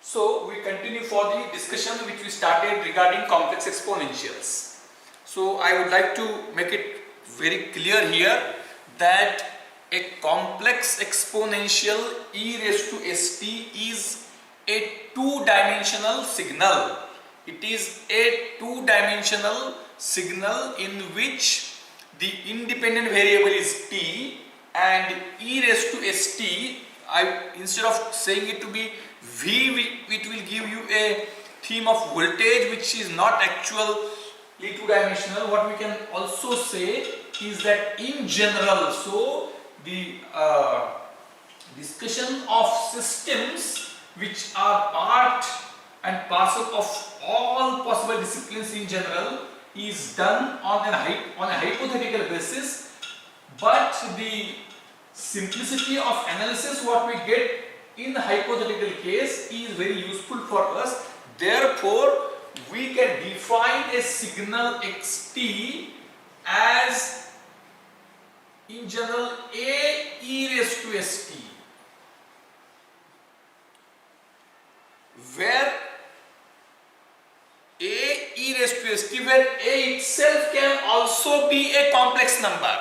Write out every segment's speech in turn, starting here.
So we continue for the discussion which we started regarding complex exponentials. So I would like to make it very clear here that a complex exponential e raised to st is a two-dimensional signal. It is a two-dimensional signal in which the independent variable is t, and e raised to st, instead of saying it to be v, it will give you a theme of voltage which is not actually two-dimensional. What we can also say is that in general, so the discussion of systems which are part and parcel of all possible disciplines in general is done on a hypothetical basis, but the simplicity of analysis what we get in the hypothetical case is very useful for us. Therefore, we can define a signal xt as in general a e raised to st, where a e raised to st, where a itself can also be a complex number.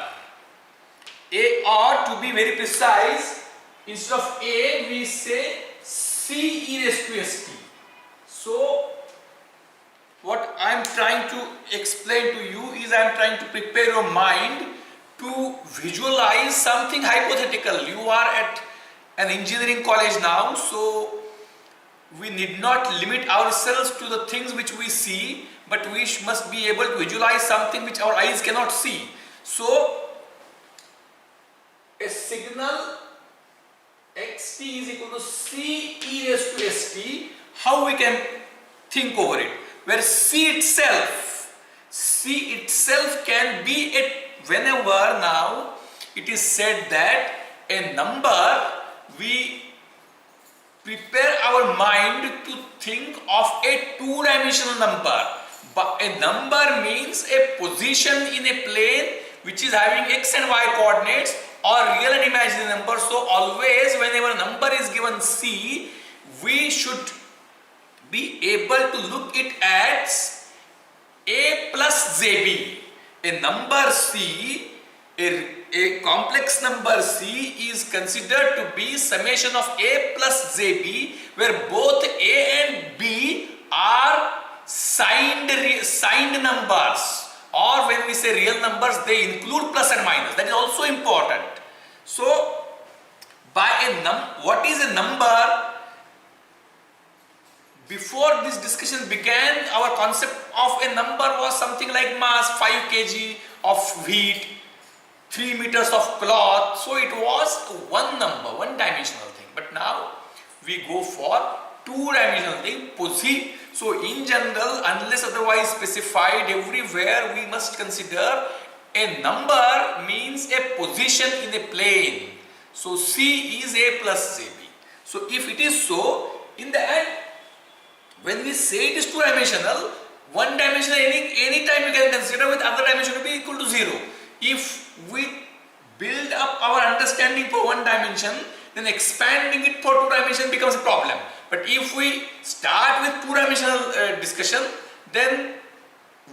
A, or to be very precise, instead of a we say c e raised to st. So what I am trying to explain to you is I am trying to prepare your mind to visualize something hypothetical. You are at an engineering college now, so we need not limit ourselves to the things which we see, but we must be able to visualize something which our eyes cannot see. So a signal xt is equal to c e raised to st. How we can think over it? Where c itself can be a, whenever now it is said that a number, we prepare our mind to think of a two-dimensional number. But a number means a position in a plane which is having x and y coordinates, or real and imaginary number. So always whenever a number is given c, we should be able to look it as a plus jb. A number c, a complex number c is considered to be summation of a plus jb, where both a and b are signed numbers, or when we say real numbers, they include plus and minus. That is also important. So by what is a number? Before this discussion began, our concept of a number was something like mass 5 kg of wheat, 3 meters of cloth. So it was one number, one dimensional thing. But now we go for two-dimensional thing. So in general, unless otherwise specified, everywhere we must consider a number means a position in a plane. So c is a plus jb. So if it is so, in the end, when we say it is two-dimensional, one dimensional any time we can consider with other dimension to be equal to 0. If we build up our understanding for one dimension, then expanding it for two dimension becomes a problem. But if we start with two-dimensional discussion, then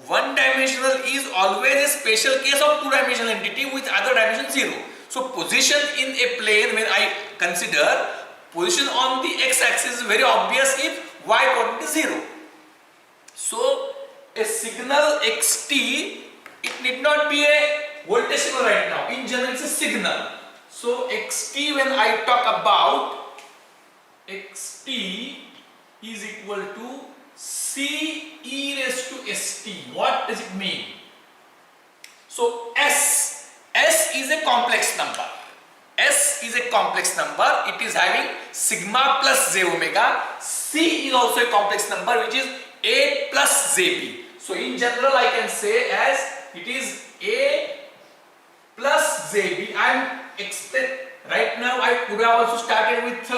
one dimensional is always a special case of two-dimensional entity with other dimension 0. So position in a plane, when I consider position on the x-axis, is very obvious if y coordinate is 0. So a signal xt, it need not be a voltage signal right now. In general, it's a signal. So xt, when I talk about xt is equal to c e raised to st. What does it mean? So s is a complex number. S is a complex number. It is having sigma plus j omega. C is also a complex number which is a plus jb. So in general, I can say as it is a plus jb. Right now I could have also started with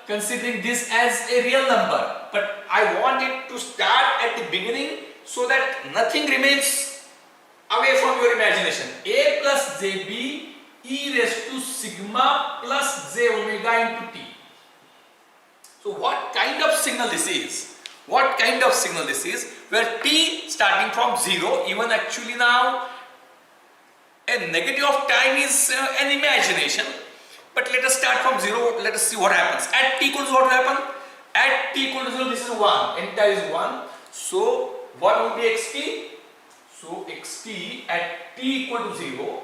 considering this as a real number, but I want it to start at the beginning so that nothing remains away from your imagination. A plus jb e raised to sigma plus j omega into t. So what kind of signal this is? What kind of signal this is? Where t starting from 0, even actually now a negative of time is an imagination. But let us start from 0, let us see what happens. At t equals what will happen? At t equal to 0, this is 1, entire is 1. So what would be xt? So xt at t equal to 0,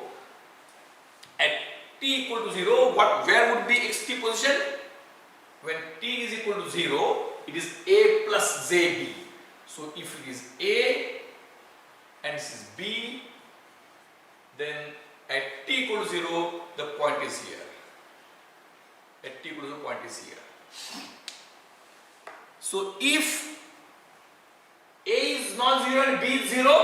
at t equal to 0, where would be xt position? When t is equal to 0, it is a plus jb. So if it is a and this is b, then at t equal to 0, the point is here. At t equal to 0, point is here. So if a is non-zero and b is 0,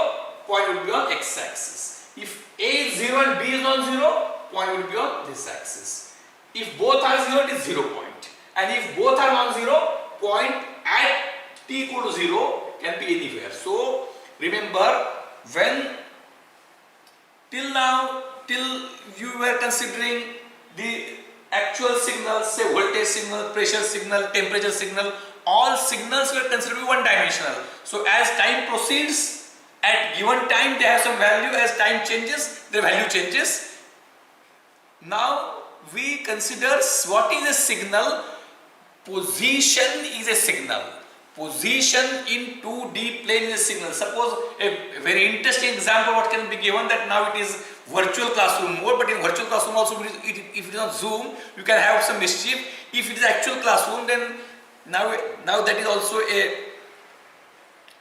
point will be on x-axis. If a is 0 and b is non-zero, point will be on this axis. If both are 0, it is 0 point. And if both are non-zero, point at t equal to 0 can be anywhere. So remember, when till now, till you were considering the actual signals, say voltage signal, pressure signal, temperature signal, all signals were considered one dimensional. So as time proceeds, at given time they have some value, as time changes, their value changes. Now we consider what is a signal. Position is a signal. Position in 2D plane is a signal. Suppose a very interesting example what can be given, that now it is virtual classroom mode, but in virtual classroom also if it is on Zoom, you can have some mischief. If it is actual classroom, then now that is also a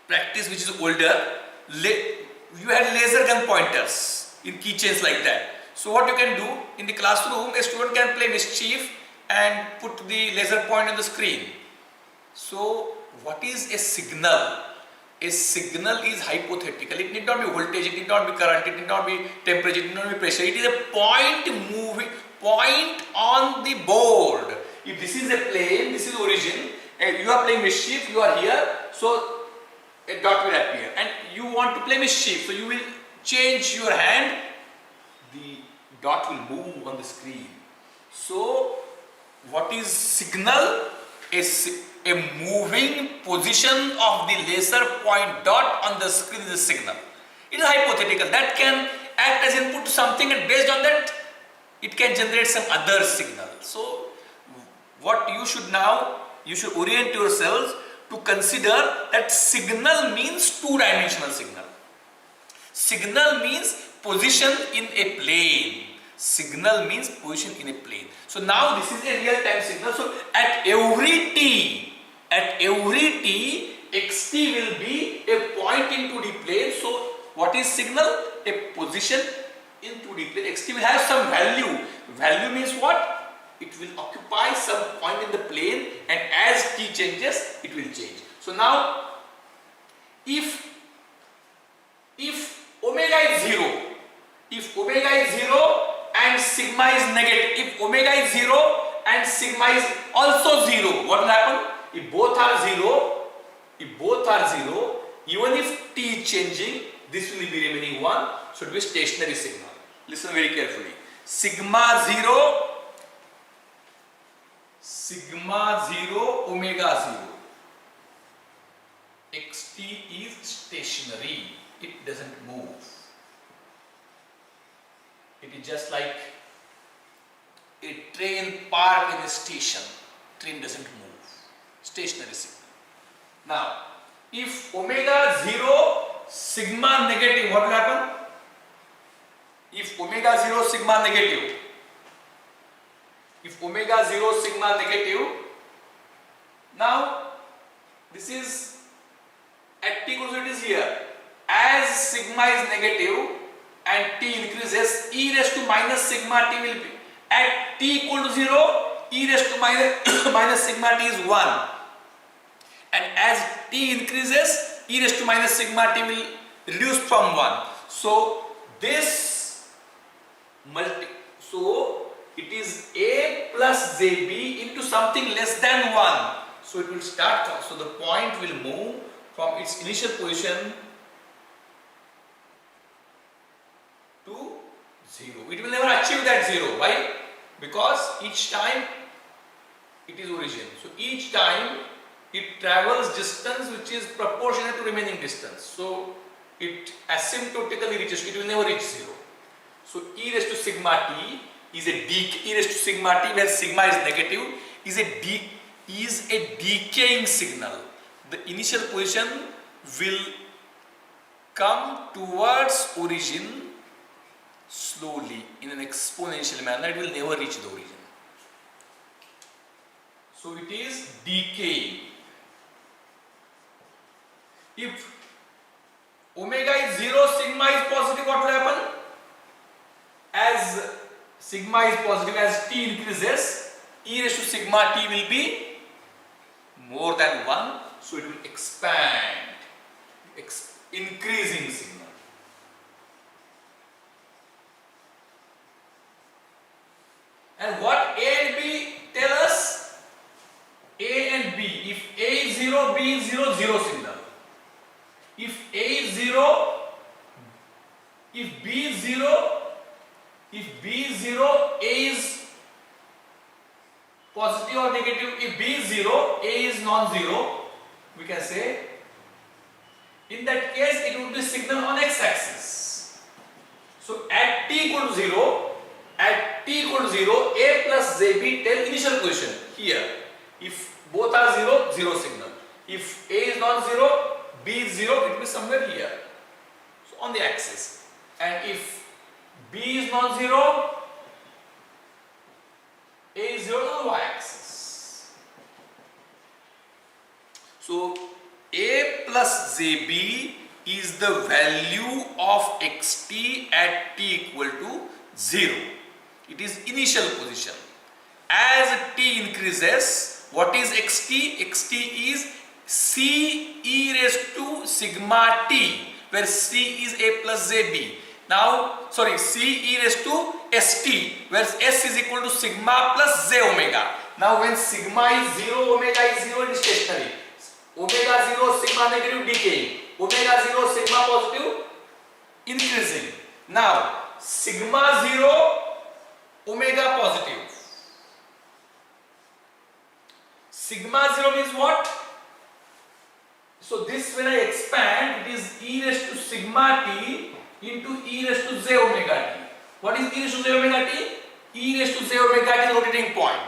practice which is older. You had laser gun pointers in keychains like that. So what you can do in the classroom, a student can play mischief and put the laser point on the screen. So what is a signal? A signal is hypothetical. It need not be voltage, it need not be current, it need not be temperature, it need not be pressure. It is a point on the board. If this is a plane, this is origin, and you are playing mischief, you are here, so a dot will appear. And you want to play mischief, so you will change your hand, the dot will move on the screen. So what is signal? A moving position of the laser point dot on the screen is a signal. It is hypothetical. That can act as input to something, and based on that it can generate some other signal. So what you should orient yourselves to consider that signal means two-dimensional signal. Signal means position in a plane. Signal means position in a plane. So now this is a real-time signal. So at every t, xt will be a point in 2D plane. So what is signal? A position in 2D plane. Xt will have some value. Value means what? It will occupy some point in the plane, and as t changes, it will change. So now, if omega is 0, and sigma is negative, if omega is 0 and sigma is also 0, what will happen? If both are 0, even if t is changing, this will be remaining 1, so it will be stationary signal. Listen very carefully. Sigma 0, omega 0. Xt is stationary, it doesn't move. It is just like a train parked in a station. Train doesn't move. Stationary signal. Now, if omega 0, sigma negative, what will happen? If omega 0, sigma negative. If omega 0, sigma negative, now this is at t equals to it is here. As sigma is negative and t increases, e raised to minus sigma t will be at t equal to 0, e raised to minus sigma t is 1, and as t increases, e raised to minus sigma t will reduce from 1. So this it is a plus jb into something less than 1. So it will start, so the point will move from its initial position to 0. It will never achieve that 0. Why? Because each time it is origin. So each time it travels distance which is proportionate to remaining distance. So it asymptotically reaches, it will never reach 0. So e raised to sigma t is a e raised to sigma t, where sigma is negative, is a decaying signal. The initial position will come towards origin slowly in an exponential manner. It will never reach the origin. So it is decaying. If omega is 0, sigma is positive, what will happen? As sigma is positive, as t increases, e raised to sigma t will be more than 1, so it will expand, increasing signal. And what A and B tell us? A and B. If A is 0, B is 0, 0 signal. If A is 0, if B is 0, if B is 0, A is positive or negative. If B is 0, A is non-zero, we can say. In that case, it would be signal on x-axis. So at t equal to 0, at t equal to 0, A plus JB tell initial position here. If both are 0, 0 signal. If A is non-zero, B is 0, it will be somewhere here. So on the axis. And if B is non-zero, A is 0 on the y-axis. So A plus JB is the value of xt at t equal to 0. It is initial position. As t increases, what is xt? Xt is c e raised to sigma t, where c is A plus JB. Now, sorry, c e raised to st, where s is equal to sigma plus j omega. Now, when sigma is 0, omega is 0, it is stationary. Omega 0, sigma negative, decaying. Omega 0, sigma positive, increasing. Now, sigma 0, omega positive. Sigma 0 means what? So this, when I expand, it is e raised to sigma t into e raised to j omega t. What is e raised to j omega t? E raised to j omega t is the rotating point.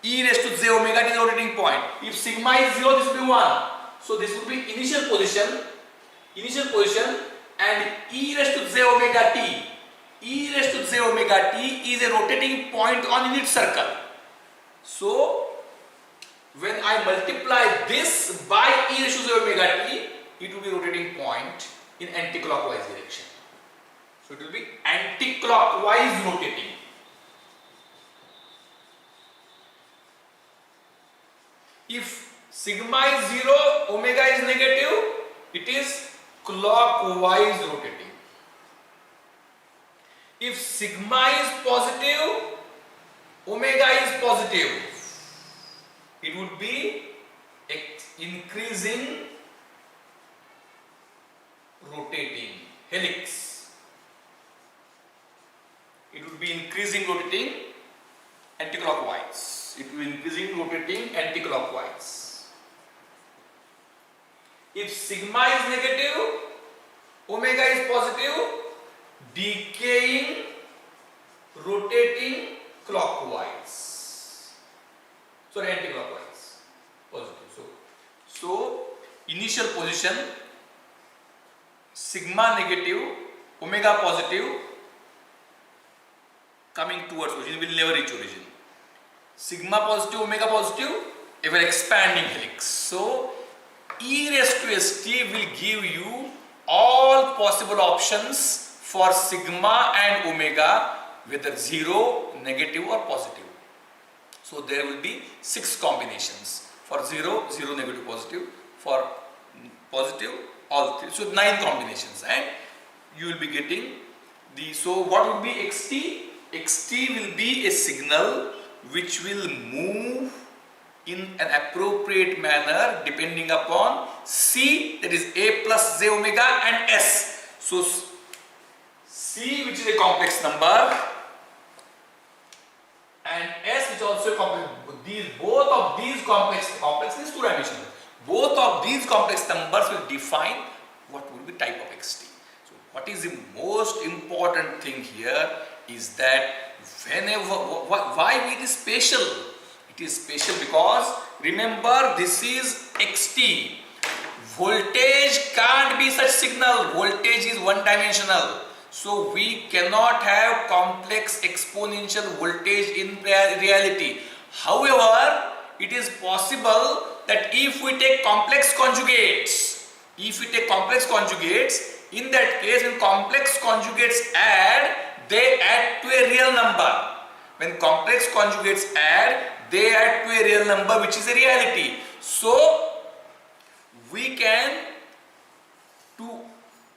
E raised to j omega t is the rotating point. If sigma is 0, this will be 1. So this will be initial position, and e raised to j omega t. E raised to j omega t is a rotating point on unit circle. So when I multiply this by e raised to j omega t, it will be rotating point in anti-clockwise direction. So it will be anti-clockwise rotating. If sigma is 0, omega is negative, it is clockwise rotating. If sigma is positive, omega is positive, it would be increasing rotating helix. It would be increasing rotating anti-clockwise. It will be increasing rotating anti-clockwise. If sigma is negative, omega is positive, decaying, rotating clockwise. Sorry, anti-clockwise. Positive. So initial position, sigma negative, omega positive, coming towards origin, will never reach origin. Sigma positive, omega positive, ever expanding helix. So e raised to st will give you all possible options for sigma and omega, whether 0, negative or positive. So there will be 6 combinations. For 0, 0, negative, positive. For positive, all 3. So 9 combinations, and you will be getting the. So what will be xt? Xt will be a signal which will move in an appropriate manner depending upon c, that is A plus j omega, and s. So c, which is a complex number, and s, which is also a complex. both of these complex is two dimensional. Both of these complex numbers will define what will be type of xt. So what is the most important thing here is that whenever, why it is special? It is special because remember this is xt. Voltage can't be such signal. Voltage is one dimensional. So we cannot have complex exponential voltage in reality. However, it is possible that if we take complex conjugates, in that case when complex conjugates add, they add to a real number. When complex conjugates add, they add to a real number which is a reality. So we can, to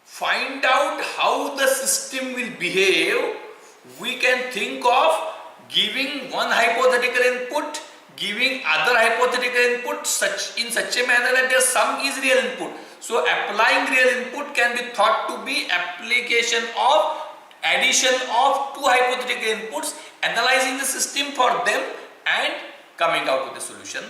find out how the system will behave, we can think of giving one hypothetical input, giving other hypothetical input in such a manner that their sum is real input. So applying real input can be thought to be application of addition of two hypothetical inputs, analyzing the system for them and coming out with a solution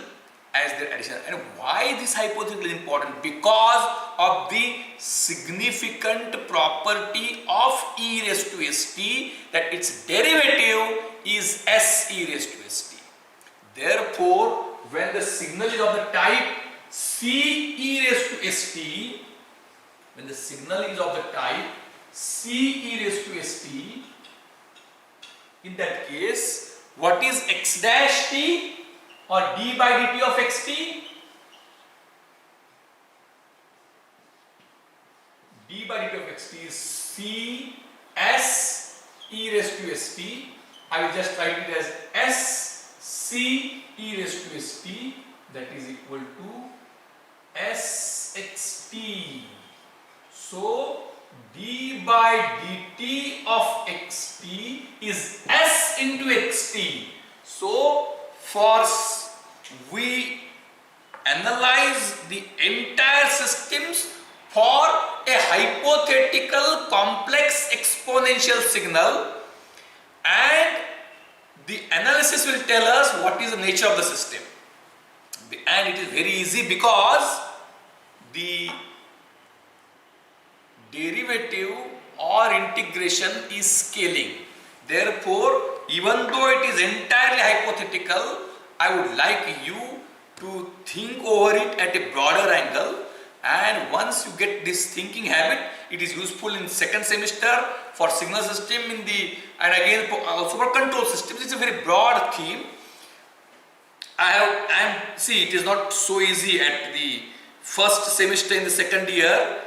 as their addition. And why this hypothetical is important? Because of the significant property of e raised to st, that its derivative is s e raised to st. Therefore, when the signal is of the type c e raised to st, when the signal is of the type c e raised to st, in that case, what is x dash t or d by dt of xt? D by dt of xt is c s e raised to st. I will just write it as s c e raised to st, that is equal to s xt. So d by dt of xt is s into xt. So we analyze the entire systems for a hypothetical complex exponential signal, and the analysis will tell us what is the nature of the system. And it is very easy because the derivative or integration is scaling. Therefore, even though it is entirely hypothetical, I would like you to think over it at a broader angle, and once you get this thinking habit, it is useful in second semester for signal system and again also for control systems. It's a very broad theme. See, it is not so easy at the first semester in the second year.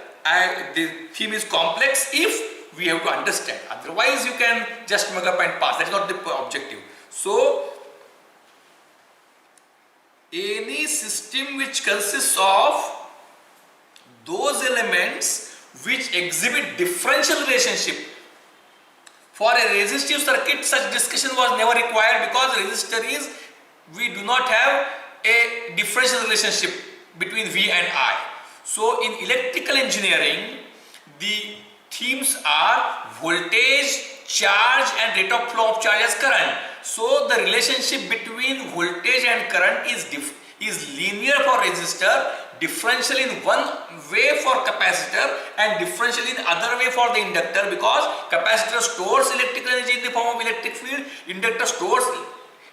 The theme is complex if we have to understand. Otherwise, you can just mug up and pass. That is not the objective. So, any system which consists of those elements which exhibit differential relationship. For a resistive circuit, such discussion was never required because resistor is, we do not have a differential relationship between V and I. So in electrical engineering, the themes are voltage, charge and rate of flow of charge as current. So the relationship between voltage and current is linear for resistor, differential in one way for capacitor and differential in other way for the inductor, because capacitor stores electrical energy in the form of electric field, inductor stores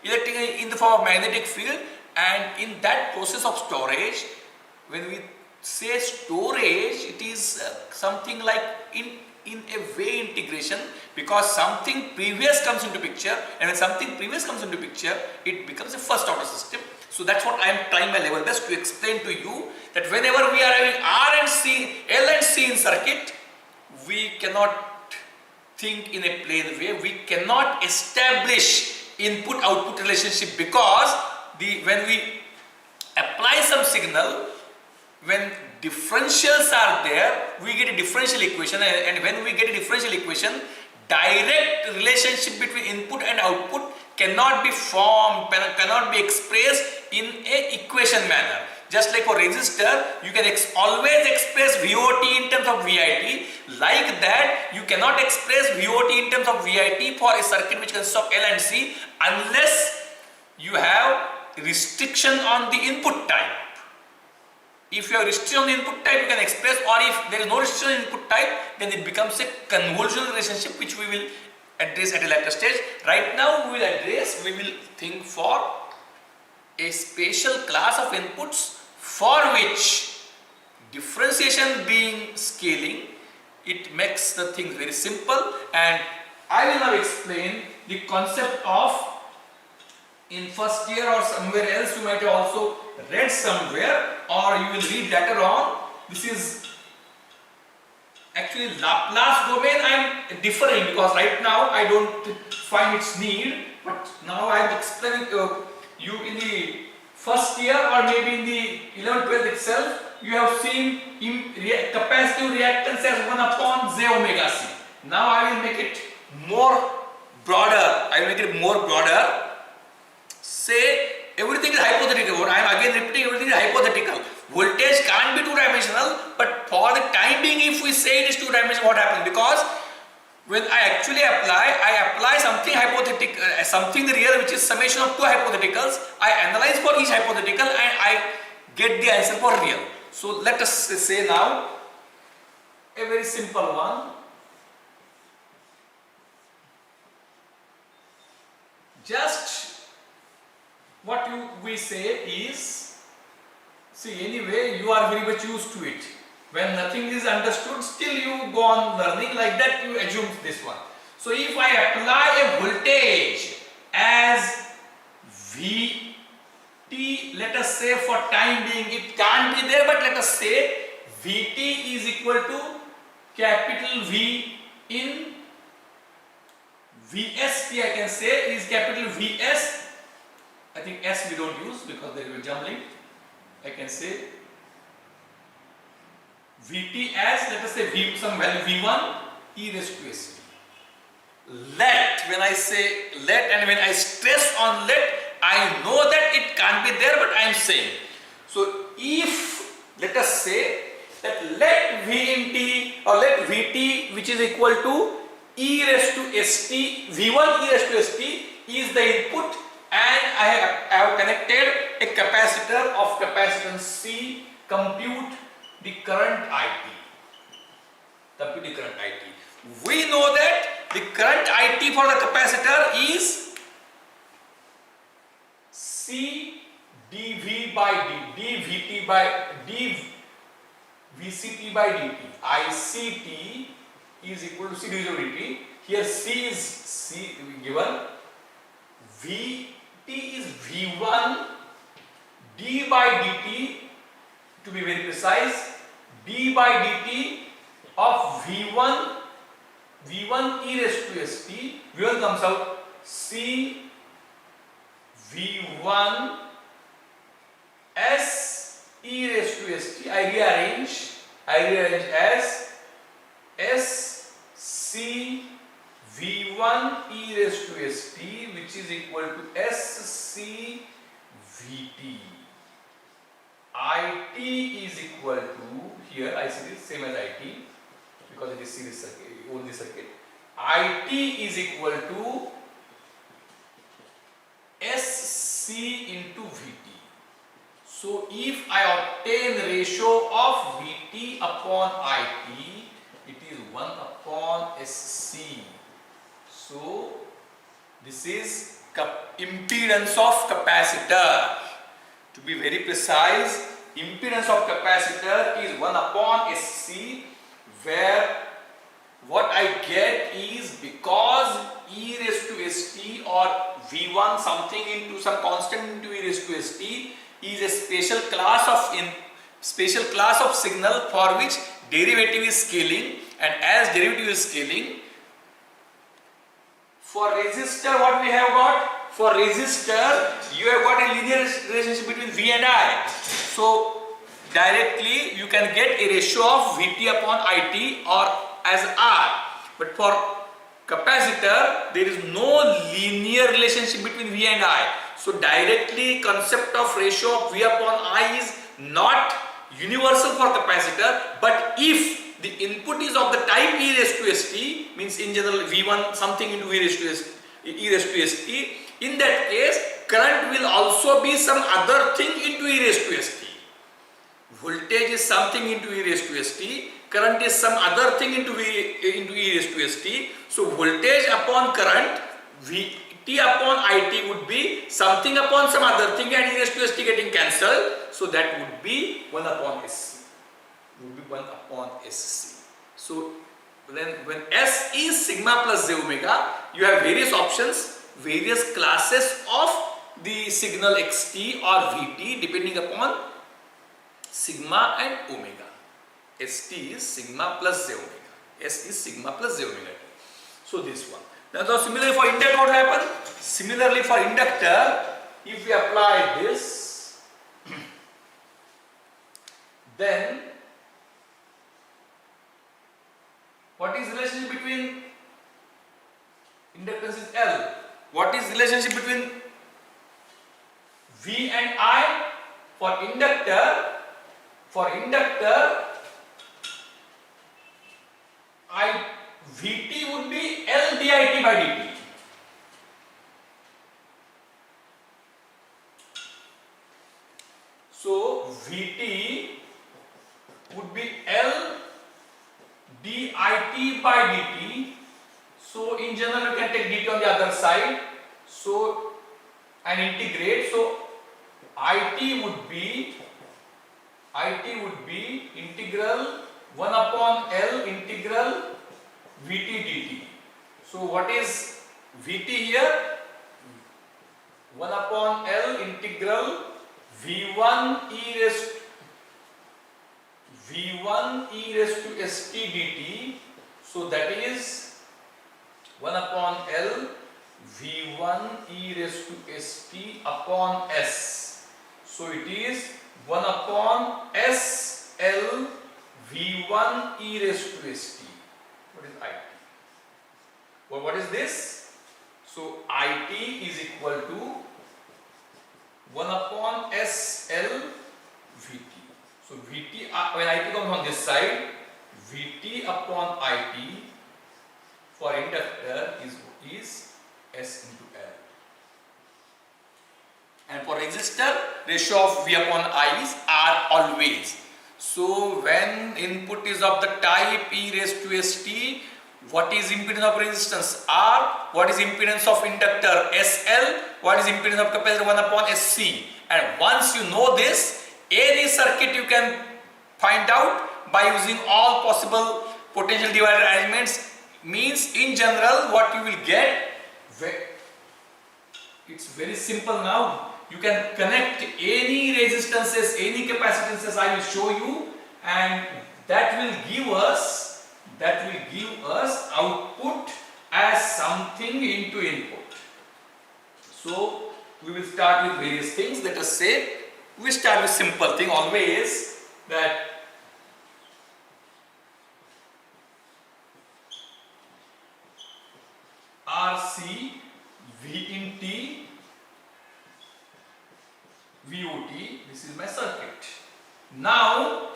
electric energy in the form of magnetic field, and in that process of storage, when we say storage, it is something like in a way integration, because something previous comes into picture, and when something previous comes into picture, it becomes a first order system. So that's what I am trying my level best to explain to you, that whenever we are having R and C, L and C in circuit, we cannot think in a plain way, we cannot establish input-output relationship, because when we apply some signal, when differentials are there, we get a differential equation, and when we get a differential equation, direct relationship between input and output cannot be formed, cannot be expressed in a equation manner. Just like for resistor, you can always express VOT in terms of VIT. Like that, you cannot express VOT in terms of VIT for a circuit which consists of L and C unless you have restriction on the input type. If you have restriction on the input type, you can express, or if there is no restriction on input type, then it becomes a convolutional relationship, which we will address at a later stage. Right now we will think for a special class of inputs for which differentiation being scaling, it makes the things very simple. And I will now explain the concept of, in first year or somewhere else you might have also read somewhere, or you will read later on. This is actually Laplace domain. I am differing because right now I don't find its need, but now I am explaining you in the first year or maybe in the 11th, 12th itself, you have seen capacitive reactance as 1 upon J omega C. Now I will make it more broader. Say everything is hypothetical. I am again repeating, everything is hypothetical. Voltage can't be two-dimensional, but for the time being, if we say it is two-dimensional, what happens? Because when I actually apply something hypothetical, something real, which is summation of two hypotheticals. I analyze for each hypothetical and I get the answer for real. So let us say now a very simple one. Just what we say is, see, anyway you are very much used to it. When nothing is understood, still you go on learning, like that you assume this one. So if I apply a voltage as Vt, let us say for time being it can't be there, but let us say Vt is equal to capital V in Vst, I can say is capital Vs. I think S we don't use because there will be jumbling. I can say Vt as, let us say some value V1 e raised to st. Let, when I say let and when I stress on let, I know that it can't be there, but I am saying. So if, let us say that let V in t or let Vt, which is equal to e raised to st, V1 e raised to st is the input, and I have connected a capacitor of capacitance C, compute the current IT. We know that the current IT for the capacitor is C dV by dVt by dVct by dt. ICT is equal to C dV by dt. Here C is C given. Vt is V1 d by dt, to be very precise, d by dt of V1 e raised to st. V1 comes out C V1 S e raised to st. I rearrange as S C V1 e raised to st, which is equal to SC Vt. IT is equal to, here I see this same as IT because it is series circuit, only circuit. IT is equal to SC into Vt. So if I obtain ratio of Vt upon IT, it is 1 upon SC. So this is impedance of capacitor. To be very precise, impedance of capacitor is 1 upon SC, where what I get is, because e raised to st or V1 something into some constant into e raised to st is a special class of signal for which derivative is scaling, and as derivative is scaling, for resistor what we have got? For resistor, you have got a linear relationship between V and I. So directly you can get a ratio of Vt upon It or as R. But for capacitor, there is no linear relationship between V and I. So directly concept of ratio of V upon I is not universal for capacitor, but if the input is of the type e raised to st, means in general V1 something into e raised to st, in that case current will also be some other thing into e raised to st. Voltage is something into e raised to st, current is some other thing into e raised to st. So voltage upon current, Vt upon It would be something upon some other thing, and e raised to st getting cancelled. So that would be 1 upon Sc. Would be 1 upon Sc. So when S is sigma plus j omega, you have various options, various classes of the signal xt or Vt depending upon sigma and omega. St is sigma plus j omega. S is sigma plus j omega. So this one. Now similarly for inductor, what will happen? Similarly for inductor, if we apply this, then what is relationship between inductance is L? What is relationship between V and I? For inductor, Vt would be L dit by dt. So Vt would be L dit by dt. So in general you can take dt on the other side. So and integrate. So It would be integral 1 upon L integral Vt dt. So what is Vt here? 1 upon L integral V1 e raised to st dt. So that is 1 upon L V1 e raised to st upon S. So it is 1 upon S L V1 e raised to st. What is It? Well, what is this? So It is equal to 1 upon S L Vt. So Vt, when It comes on this side, Vt upon It for inductor is S into L. And for resistor, ratio of V upon I is R always. So when input is of the type e raised to st, what is impedance of resistance? R. What is impedance of inductor? SL. What is impedance of capacitor? 1 upon SC. And once you know this, any circuit you can find out by using all possible potential divider arrangements. Means in general what you will get, it's very simple now. You can connect any resistances, any capacitances I will show you, and that will give us output as something into input. So we will start with various things. Let us say we start with simple thing always, that RC V in T VOT, this is my circuit. Now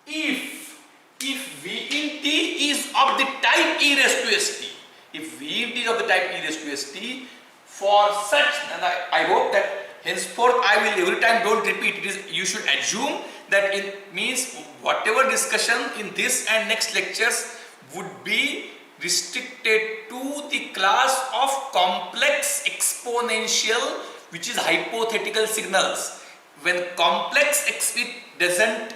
if V in T is of the type e raised to st, if V in T is of the type e raised to st, for such, and I hope that henceforth I will every time don't repeat, it is, you should assume that it means whatever discussion in this and next lectures would be restricted to the class of complex exponential, which is hypothetical signals. When complex it doesn't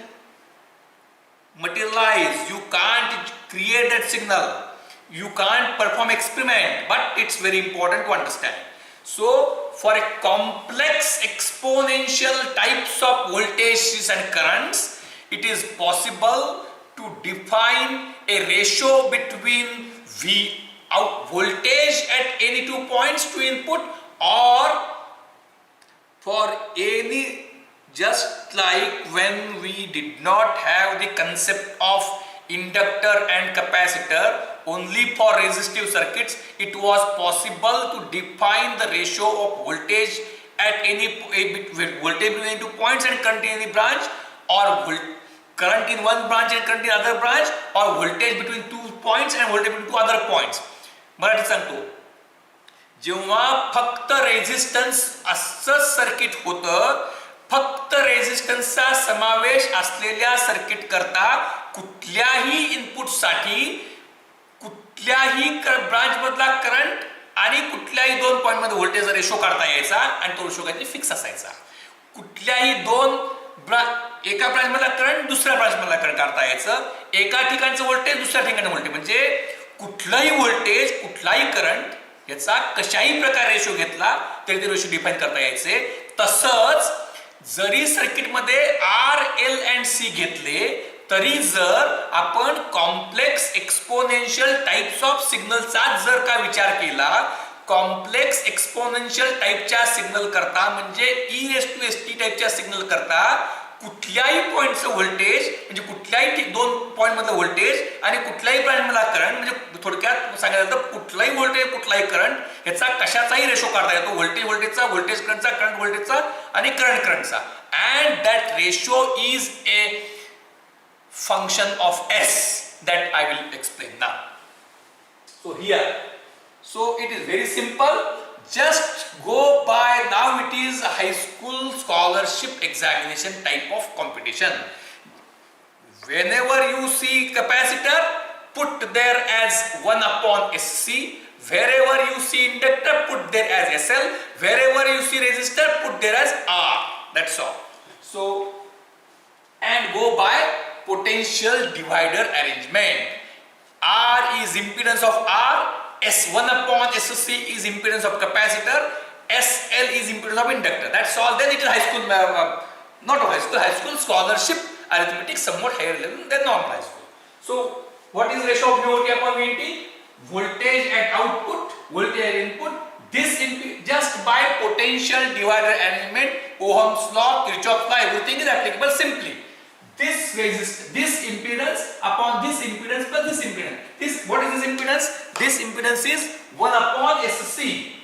materialize, you can't create that signal, you can't perform experiment, but it's very important to understand. So for a complex exponential types of voltages and currents, it is possible to define a ratio between V out voltage at any 2 points to input, or for any, just like when we did not have the concept of inductor and capacitor, only for resistive circuits it was possible to define the ratio of voltage at any voltage between 2 points and current in any branch, or current in one branch and current in other branch, or voltage between 2 points and voltage between 2 other points. Marathi सांगतो, जेव्हा फक्त resistance असं circuit होतं, फक्त रेझिस्टन्सचा समावेश असलेल्या circuit करता कुठल्याही इनपुटसाठी कुठल्याही ब्रांच मधला करंट आणि कुठल्याही 2 पॉइंट मध्ये व्होल्टेज रेशो काढता यायचा आणि तो रेशो काहीतरी फिक्स असायचा. कुठल्याही एका ब्रांच मधला करंट दुसऱ्या ब्रांच मधला करंट काढता यायचं. एका ठिकाणचं व्होल्टेज दुसऱ्या ठिकाणी व्होल्टेज, म्हणजे कुठलाही व्होल्टेज कुठलाही करंट याचा कशाही प्रकारे रेशो घेतला तरी ते रेशो डिफाईन करता यायचे. तसंच जरी सर्किटमध्ये आर, एल अँड सी घेतले तरी जर आपण कॉम्प्लेक्स एक्सपोनेन्शियल टाइप्स ऑफ सिग्नलचा जर का विचार केला, कॉम्प्लेक्स एक्सपोनेन्शियल टाइपच्या सिग्नल करता म्हणजे E⁻⁻ टाइपच्या सिग्नल करता कुठल्याही पॉइंटचं व्होल्टेज म्हणजे कुठल्याही 2 पॉइंट मधलं व्होल्टेज आणि कुठल्याही ब्रांच मधला करंट, म्हणजे थोडक्यात सांगायचं तर कुठलाही व्होल्टेज कुठलाही करंट याचा कशाचाही रेशो काढता येतो. व्होल्टेजचा, व्होल्टेज करंटचा, करंट व्होल्टेजचा आणि करंट करंटचा. And that ratio is a function of S that I will explain now. So here, so it is very simple. Just go by, now it is a high school scholarship examination type of competition. Whenever you see capacitor, put there as 1 upon SC. Wherever you see inductor, put there as SL. Wherever you see resistor, put there as R. That's all. So, and go by potential divider arrangement. R is impedance of R, S1 upon SC is impedance of capacitor, SL is impedance of inductor. That's all. Then it is high school, not high school scholarship arithmetic, somewhat higher level than normal high school. So, what is ratio of VOT upon VT? Voltage at output, voltage at input. This just by potential divider arrangement, Ohm's law, Kirchhoff's law, everything is applicable simply. This impedance upon this impedance plus this impedance. What is this impedance? This impedance is 1 upon SC.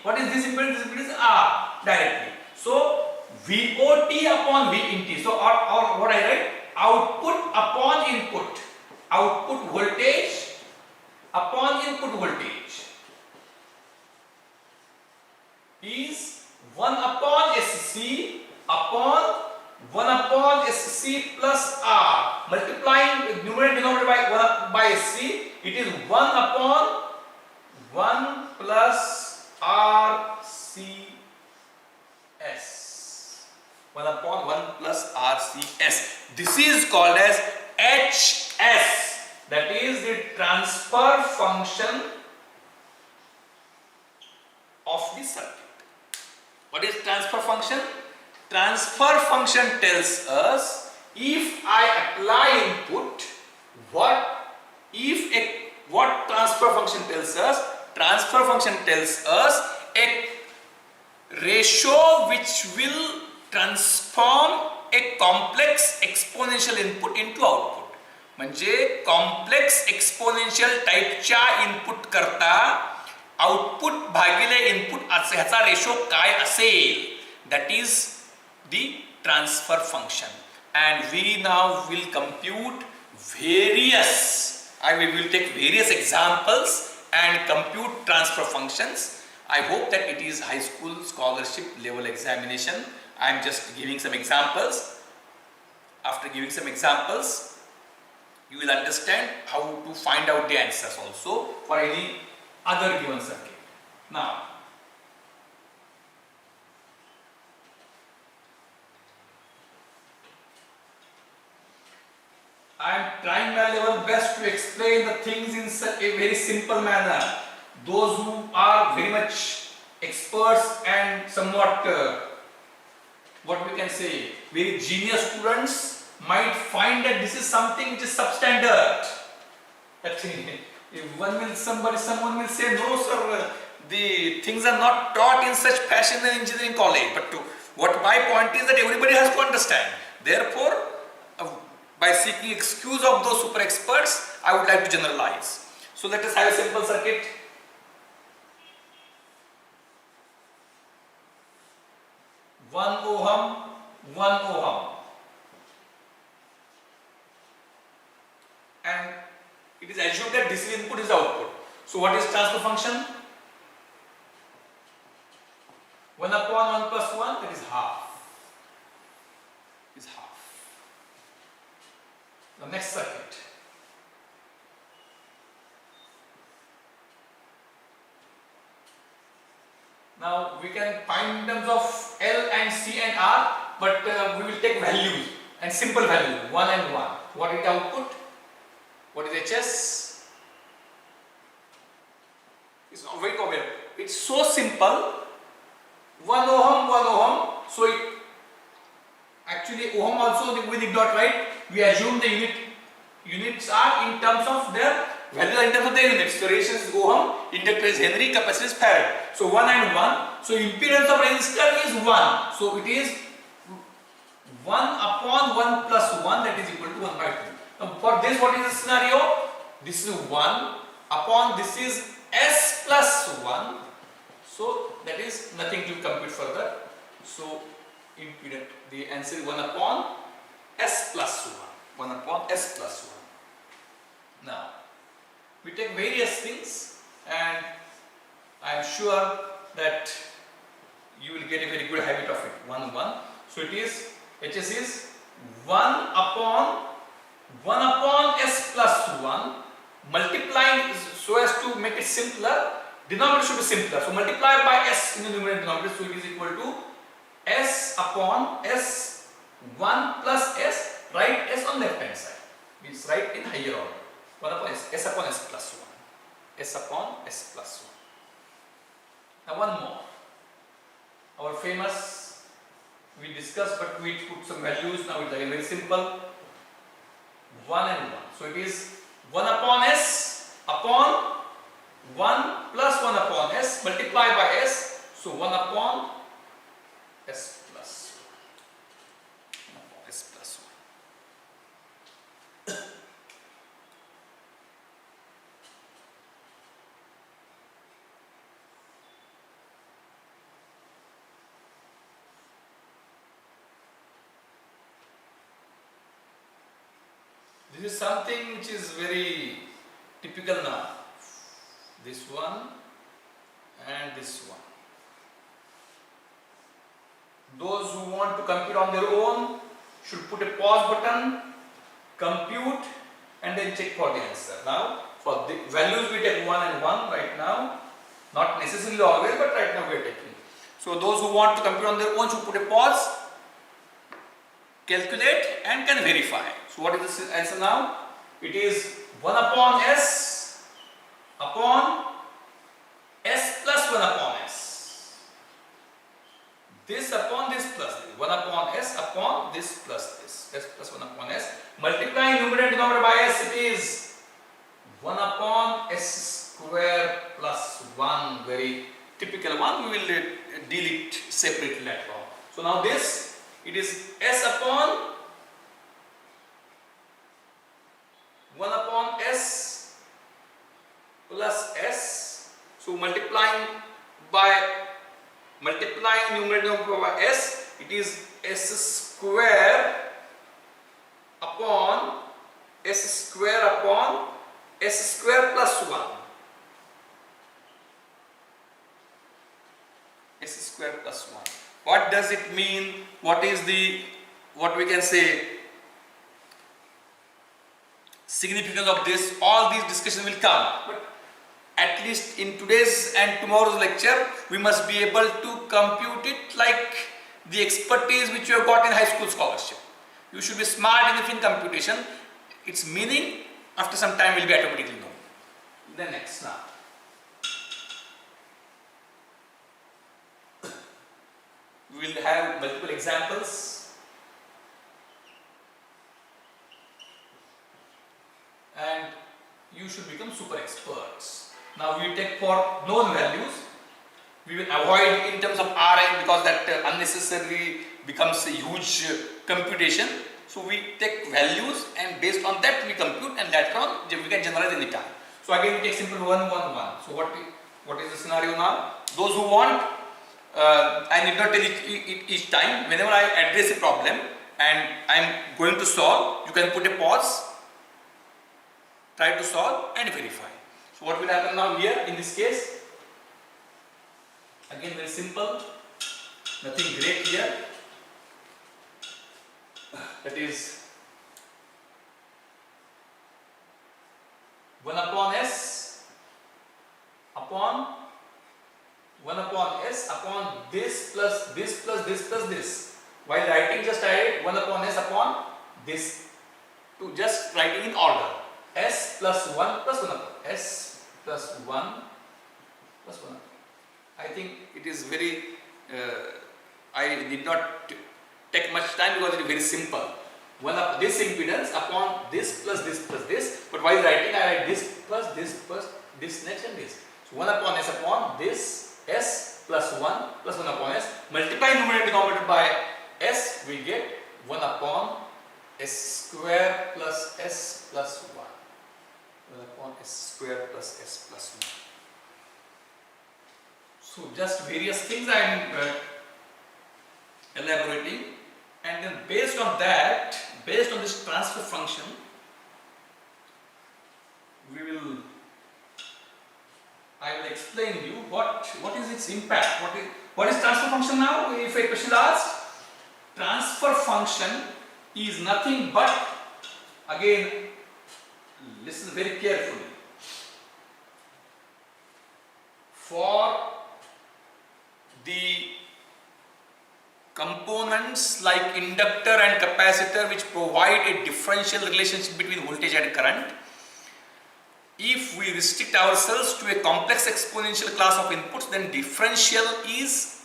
What is this impedance? This impedance is R directly. So VOT upon V in T. So or what I write? Output upon input. Output voltage upon input voltage is 1 upon SC upon 1 upon SC plus R. Multiplying numerator denominator by SC, it is 1 upon 1 plus RCS. 1 upon 1 plus RCS. This is called as HS. That is the transfer function of the circuit. What is transfer function? Transfer function tells us if I apply input, what transfer function tells us? Transfer function tells us a ratio which will transform a complex exponential input into output. म्हणजे complex exponential टाइपच्या input करता output भागिले input ह्याचा ratio काय असेल, that is the transfer function. And we now will compute will take various examples and compute transfer functions. I hope that it is high school scholarship level examination. I am just giving some examples. After giving some examples, you will understand how to find out the answers also for any other given circuit. Now, I am trying my level best to explain the things in such a very simple manner. Those who are very much experts and somewhat, what we can say, very genius students might find that this is something which is substandard. If someone will say, no sir, the things are not taught in such fashion in engineering college. But what my point is that everybody has to understand. Therefore, by seeking excuse of those super experts, I would like to generalize. So let us have a simple circuit. One ohm, 1 ohm. And it is assumed that this input is output. So what is transfer function? 1 upon 1 plus 1, that is half. Is half. The next circuit. Now we can find in terms of L and C and R, but we will take values and simple values, 1 and 1. What is the output? What is HS? It's not very common. It's so simple. 1 ohm, 1 ohm. So it actually ohm also we did not write. We assume the units are in terms of their values in terms of their units. So resistance is ohm, inductor is Henry, capacitor is farad. So 1 and 1. So impedance of resistor is 1. So it is 1 upon 1 plus 1, that is equal to 1 by 2. Now for this, what is the scenario? This is 1 upon this is S plus 1. So that is nothing to compute further. So impedance, the answer is 1 upon S plus 1. 1 upon S plus 1. Now we take various things and I am sure that you will get a very good habit of it. 1 1. So it is HS is 1 upon S plus 1 multiplying so as to make it simpler. Denominator should be simpler. So multiply by S in the numerator and denominator. So it is equal to S upon S 1 plus S. Write S on left hand side. Means write in higher order. 1 upon S upon S plus 1. S upon S plus 1. Now one more. Our famous, we discussed but we put some values. Now it's again very simple. 1 and 1. So it is 1 upon S upon 1 plus 1 upon S multiplied by S. So 1 upon S plus 1. 1 upon S plus 1. This is something which is very typical now. This one and this one. Those who want to compute on their own should put a pause button, compute and then check for the answer. Now for the values we take 1 and 1 right now. Not necessarily always, but right now we are taking. So those who want to compute on their own should put a pause, calculate and can verify. So what is the answer now? It is 1 upon S upon S plus 1 upon S. This upon this plus this. 1 upon S upon this plus this. S plus 1 upon S. Multiplying numerator and denominator by S, it is 1 upon S square plus 1. Very typical one. We will deal it separately later on. So now this, it is S upon 1 upon S plus S. So multiplying numerator by S, it is S square upon S square plus 1. S square plus 1. What does it mean? What is what we can say significance of this? All these discussions will come, but at least in today's and tomorrow's lecture we must be able to compute it like the expertise which you have got in high school scholarship. You should be smart enough in computation. Its meaning after some time will be automatically known. The next now. We will have multiple examples and you should become super experts. Now we take for known values. We will avoid in terms of RI because that unnecessarily becomes a huge computation. So we take values and based on that we compute and later on we can generalize any time. So again we take simple 1 1 1. So what is the scenario now? Those who want, I need not tell it each time. Whenever I address a problem and I am going to solve, you can put a pause, try to solve and verify. So what will happen now here in this case? Again very simple. nothing great here. That is 1 upon s upon 1 upon s upon this plus this plus this plus this. While writing, just I write 1 upon s upon this, to just writing in order. S plus 1 plus 1 upon s plus 1 plus 1 upon. I think it is very I did not take much time because it is very simple. One of this impedance upon this plus this plus this, but while writing I write this plus this next and this. So 1 upon s upon this s plus 1 plus 1 upon s, multiply numerator denominator by s, we get 1 upon s square plus s plus 1. 1 upon s square plus s plus 1. So just various things I am elaborating, and then based on that, based on this transfer function, I will explain you what is its impact. What is transfer function now? If a question is asked, transfer function is nothing but, again, listen very carefully. For the components like inductor and capacitor which provide a differential relationship between voltage and current, if we restrict ourselves to a complex exponential class of inputs, then differential is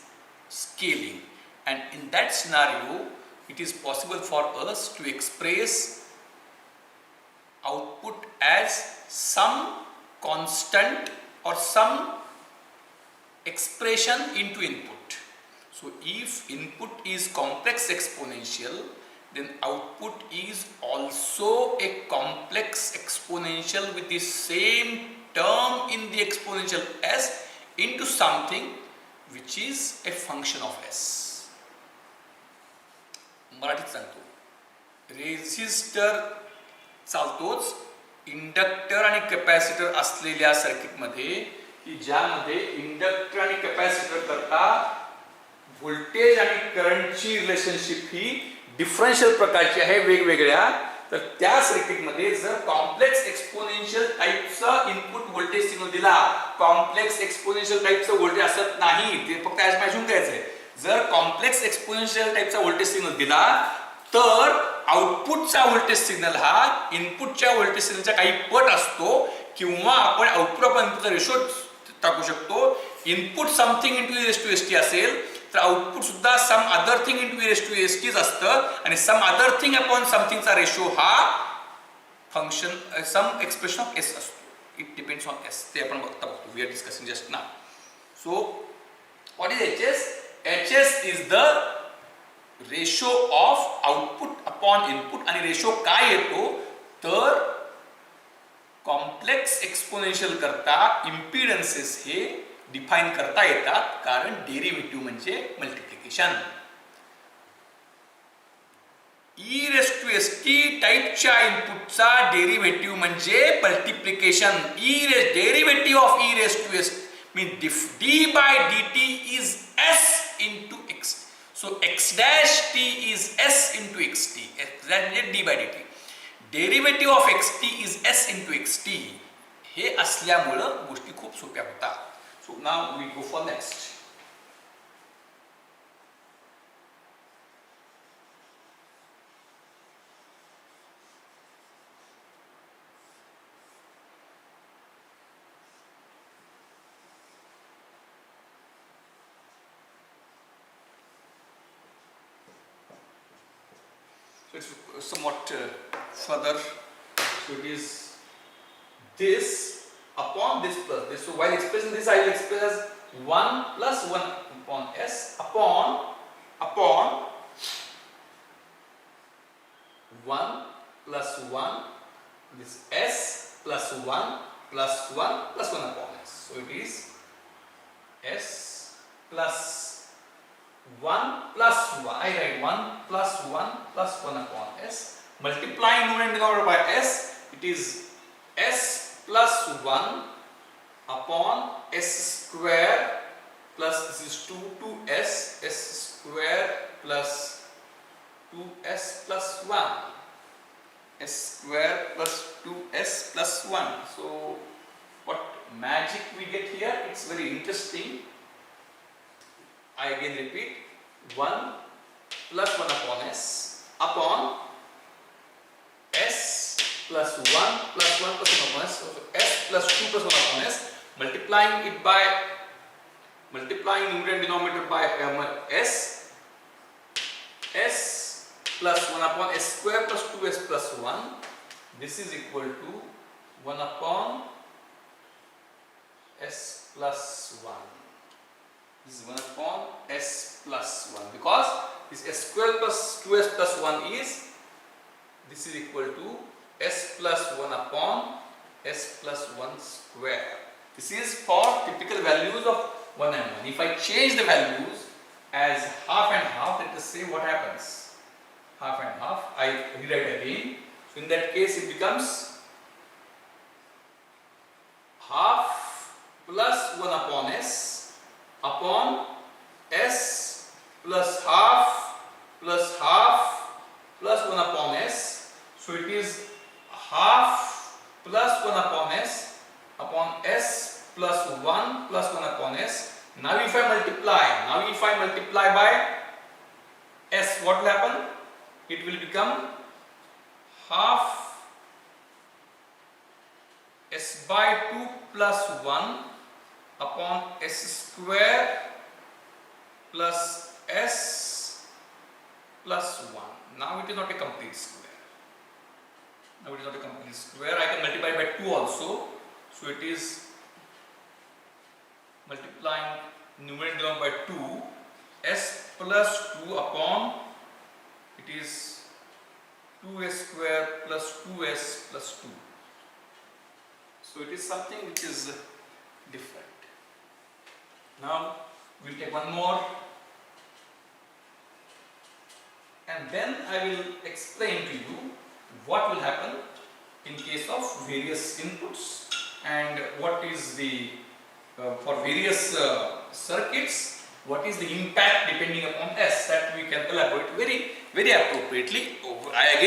scaling, and in that scenario it is possible for us to express output as some constant or some expression into input. So if input is complex exponential, then output is also a complex exponential with the same term in the exponential s into something which is a function of s. मराठीत सांगतो, resistor चालतोच inductor आणि capacitor असलेल्या सर्किटमध्ये, की ज्यामध्ये inductor आणि capacitor करता voltage आणि करंटची रिलेशनशिप ही डिफरन्शियल प्रकारची आहे, वेगवेगळ्या. तर त्या सर्किटमध्ये जर कॉम्प्लेक्स एक्सपोनेन्शियल टाईपचा इनपुट व्होल्टेज सिग्नल दिला, कॉम्प्लेक्स एक्सपोनेन्शियल टाईपचं व्होल्टेज असत नाही, ते फक्त ॲज पाहिजे घ्यायचं आहे. जर कॉम्प्लेक्स एक्सपोनेन्शियल टाईपचा व्होल्टेज सिग्नल दिला तर आउटपुटचा व्होल्टेज सिग्नल हा इनपुटच्या व्होल्टेज सिग्नलचा काही पट असतो, किंवा आपण आउटपुट इनपुटचा रेशो टाकू शकतो. Input something into e to st असेल तर आउटपुट सुद्धा some other thing into e to st असतं, आणि सम अदर थिंग अपॉन समथिंगचा रेशो हा function some expression of s असतो. It depends on s. ते आपण बघतो, we are discussing just now. So what is hs? hs is the ratio of output upon input, आणि ratio काय येतो तर कॉम्प्लेक्स एक्सपोनेन्शियल करता इम्पिडन्सेस हे डिफाइन करता येतात, कारण डेरिव्हेटिव्ह म्हणजे मल्टिप्लिकेशन. e st टाइपच्या इनपुटचा डेरिव्हेटिव्ह म्हणजे multiplication. Derivative of e st means d by dt is s into x. So x dash t is s into xt. That is d by dt. Derivative of xt is s into xt. हे असल्यामुळं गोष्टी खूप सोप्या होतात. So now we go for next. So it's somewhat further. So it is this upon this plus this. So while expressing this, I will express as 1 plus 1 upon s upon 1 plus 1, this s plus 1 plus 1 plus 1 upon s. So it is s plus 1 plus 1. I write 1 plus 1 plus 1 upon s. Multiplying numerator and denominator by s, it is s plus 1 upon s square plus this is 2 2s s square plus 2s plus 1, s square plus 2s plus 1. So what magic we get here, it's very interesting. I again repeat, 1 plus 1 upon s upon s plus 1 plus 1 plus 1 upon s, so s plus 2 plus 1 upon s, multiplying it by, multiplying numerator and denominator by s plus 1 upon s square plus 2s plus 1, this is equal to 1 upon s plus 1. This is 1 upon s plus 1, because this s square plus 2s plus 1 is, this is equal to s plus 1 upon s plus 1 square. This is for typical values of 1 and 1. If I change the values as half and half, let us say what happens. Half and half, I rewrite again. So in that case it becomes half plus 1 upon s upon s plus half plus half plus 1 upon s. So it is half plus 1 upon s upon s plus 1 plus 1 upon s. Now if I multiply by s, what will happen? It will become half s by 2 plus 1 upon s square plus s plus 1. Now it is not a complete square. Now it is not a complete square. I can multiply by 2 also. So it is multiplying numerator down by 2, s plus 2 upon, it is 2s square plus 2s plus 2. So it is something which is different. Now we will take one more, and then I will explain to you what will happen in case of various inputs and what is the for various circuits, what is the impact depending upon S, that we can elaborate very appropriately. I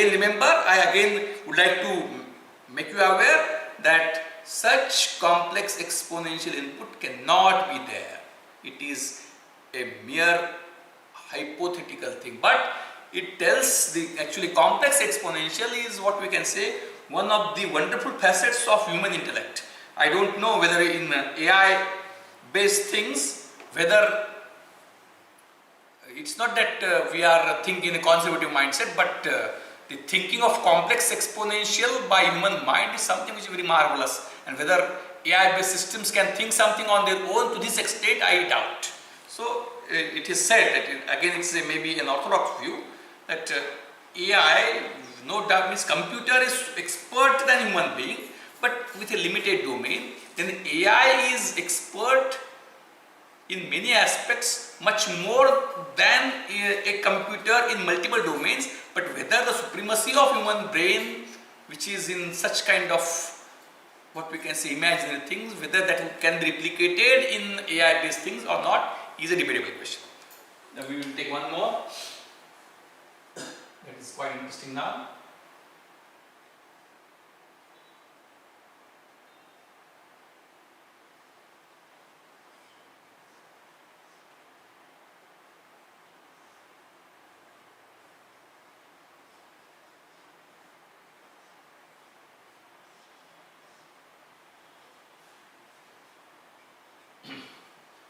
again would like to make you aware that such complex exponential input cannot be there. It is a mere hypothetical thing, but it tells the actually complex exponential is what we can say one of the wonderful facets of human intellect. I don't know whether in AI based things, whether it's not that we are thinking in a conservative mindset, but the thinking of complex exponential by human mind is something which is very marvelous, and whether AI based systems can think something on their own to this extent, I doubt. So it is said that again it's maybe an orthodox view that AI, no doubt, means computer is expert than human being, but with a limited domain. Then AI is expert in many aspects, much more than a computer in multiple domains. But whether the supremacy of human brain, which is in such kind of what we can say imaginary things, whether that can be replicated in AI based things or not, is a debatable question. Now we will take one more. That is quite interesting now.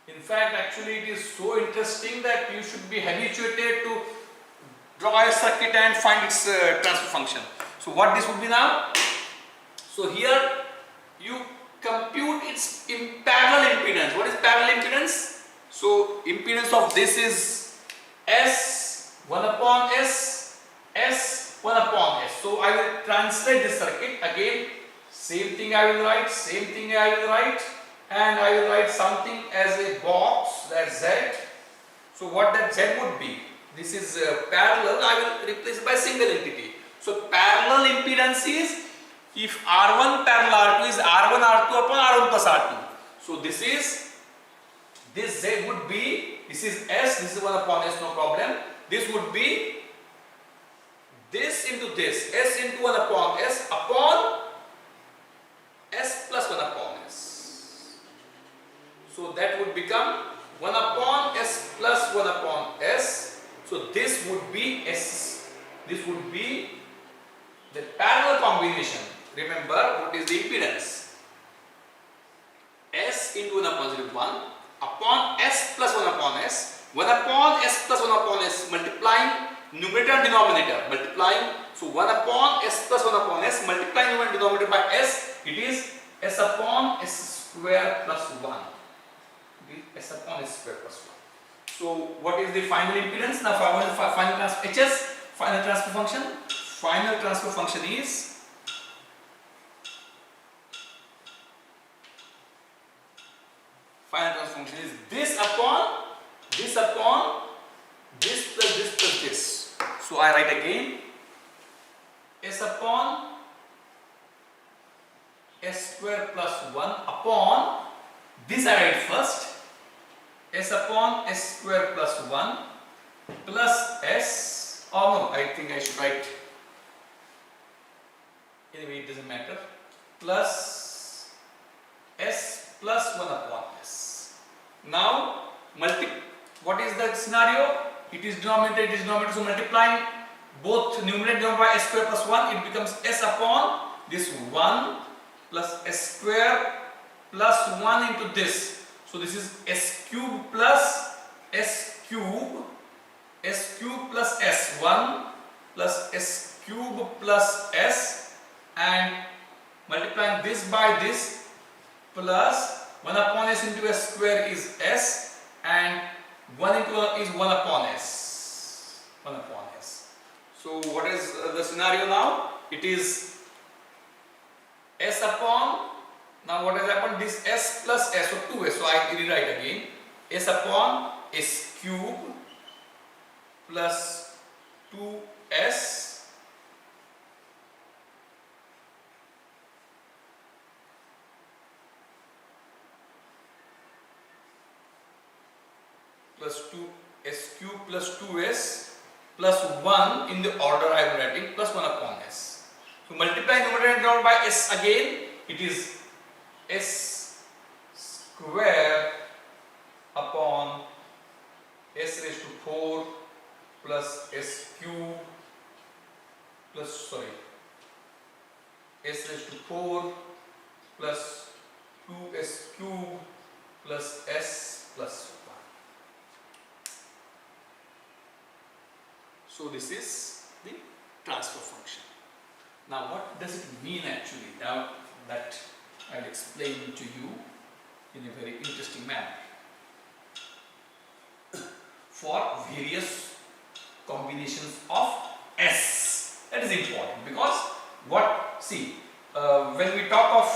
In fact, actually it is so interesting that you should be habituated to draw a circuit and find its transfer function. So what this would be now? So here you compute its parallel impedance. What is parallel impedance? So impedance of this is S 1 upon S, S 1 upon S. So I will translate this circuit again. Same thing I will write, same thing I will write, and I will write something as a box, that's Z. So what that Z would be? This is parallel, I will replace it by single entity. So parallel impedance is, if R1 parallel R2 is R1 R2 upon R1 plus R2. So this is this Z would be, this is S, this is 1 upon S, no problem. This would be this into this, S into 1 upon S plus 1 upon S. So that would become 1 upon S plus 1 upon S. So this would be S. This would be the parallel combination. Remember what is the impedance? S into 1 upon 0, 1 upon S plus 1 upon S. 1 upon S plus 1 upon S multiplying numerator and denominator, multiplying, so 1 upon S plus 1 upon S multiplying numerator and denominator by S, it is S upon S square plus 1. It is S upon S square plus 1. So what is the final impedance? Now final transfer HS, final transfer function. Final transfer function is this upon this plus this plus this. So I write again S upon S square plus 1 upon this I write first S upon S square plus 1 plus S, oh no, I think I should write, anyway it doesn't matter, plus S plus 1 upon S. Now what is the scenario? It is denominator, so multiplying both numerator and denominator by S square plus 1, it becomes S upon this 1 plus S square plus 1 into this. So this is S cube plus S cube plus S, 1 plus S cube plus S, and multiplying this by this plus 1 upon S into S square is S, and 1 into 1 is 1 upon S. 1 upon S. So what is the scenario now? It is S upon, now what has happened? This S plus S, so 2S, so I rewrite again. S upon S cube plus 2S plus 2S cube plus 2S plus 1 in the order I am writing plus 1 upon S. So multiply numerator and denominator by S again, it is S square upon S raised to 4 plus S cube plus, S raised to 4 plus 2S cube plus S plus 1. So this is the transfer function. Now what does it mean actually? Now that I'll explain to you in a very interesting manner. For various combinations of S, that is important because when we talk of